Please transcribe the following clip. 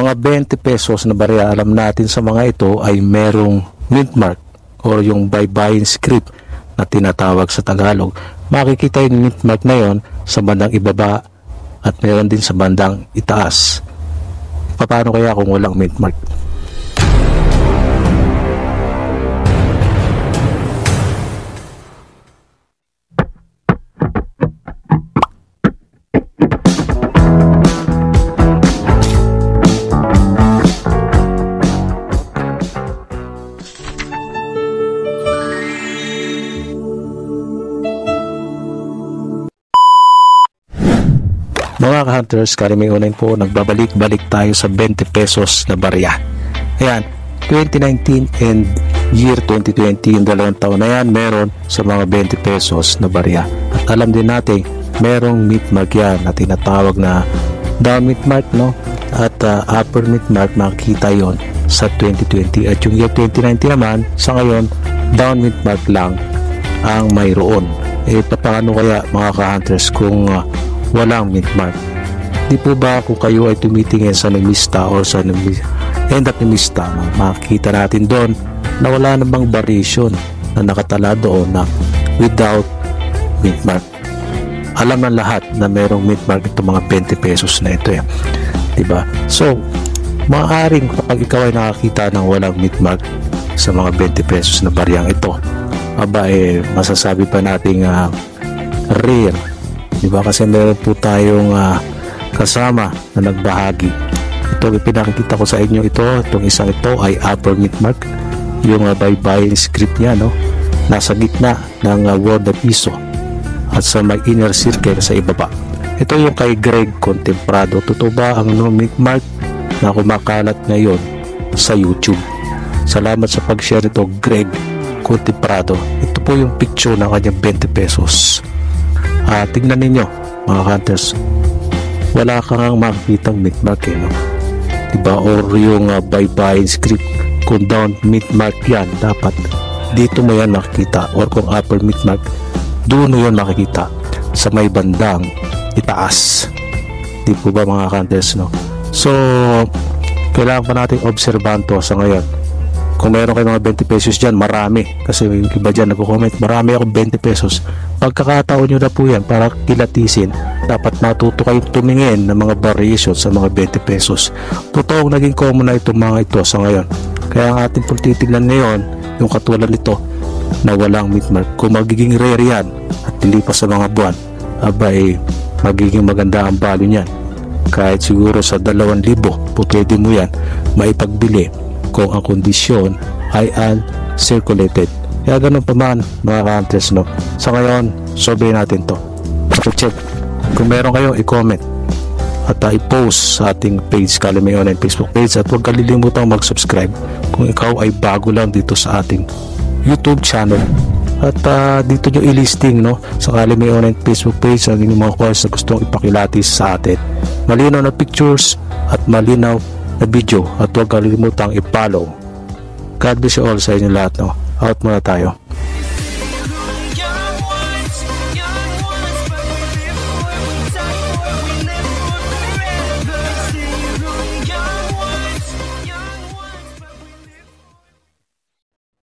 mga 20 pesos na barya, alam natin sa mga ito ay merong mint mark or yung buy-buying script na tinatawag sa Tagalog. Makikita yung mint mark na yon sa bandang ibaba at meron din sa bandang itaas. Paano kaya kung walang mint mark? Mga ka-hunters, karamihan po nagbabalik-balik tayo sa 20 pesos na barya. Ayan, 2019 and year 2020, yung dalawang taon na yan, meron sa mga 20 pesos na barya. At alam din natin, merong mint mark yan na tinatawag na down mint mark, no? At upper mint mark, makikita yon sa 2020. At yung year 2019 naman, sa ngayon, down mint mark lang ang mayroon. Paano kaya mga ka-hunters kung walang mint mark? Di po ba kung kayo ay tumitingin sa numista or sa end up numista, makikita natin doon na wala namang variation na nakatala doon na without mint mark. Alam na lahat na merong mint mark itong mga 20 pesos na ito, diba? So maaaring kapag ikaw ay nakakita ng walang mint mark sa mga 20 pesos na baryang ito, masasabi pa nating rare, diba? Kasi meron po tayong kasama na nagbahagi. Ito pinakikita ko sa inyo, itong isang ito ay upper mint mark, yung buy-buying script niya, no? Nasa gitna ng word na piso at sa may inner circle sa ibaba. Ito yung kay Greg Contemprado. Totoo ba ang no mint mark na kumakalat ngayon sa YouTube? Salamat sa pag-share ito, Greg Contemprado. Ito po yung picture ng kanyang 20 pesos. Tignan ninyo mga hunters, wala kang makikitang mint mark, no? Diba? Or yung buy-buying script, kung down mint mark yan, dapat dito mo yan makikita, or kung upper mint mark, doon mo yan makikita sa may bandang itaas. Di po ba mga hunters, no? So kailangan pa natin obserbahan to sa ngayon. Kung meron kayo mga 20 pesos dyan, marami. Kasi yung iba dyan nagko-comment, marami akong 20 pesos. Pagkakataon nyo na po yan para kilatisin, dapat matuto kayong tumingin ng mga variation sa mga 20 pesos. Totoong naging common na itong mga ito sa ngayon. Kaya ang ating pong titignan ngayon, yung katulad nito na walang mint mark, kung magiging rare yan at lilipas sa mga buwan, magiging maganda ang value niyan. Kahit siguro sa 2,000 po pwede mo yan maipagbili kung ang kondisyon ay uncirculated. Kaya ganun pa man mga ka-hunters, no? Sa ngayon, survey natin to. Check. Kung meron kayo, i-comment at i-post sa ating page, Kalimay Online Facebook page, at huwag kalilimutang mag-subscribe kung ikaw ay bago lang dito sa ating YouTube channel. At dito nyo i-listing, no, sa Kalimay Online Facebook page ang inyong mga course na gustong ipakilatis sa atin. Malinaw na pictures at malinaw na video, at huwag kalilimutang i-follow. God bless you all sa inyo lahat, no? Out muna tayo.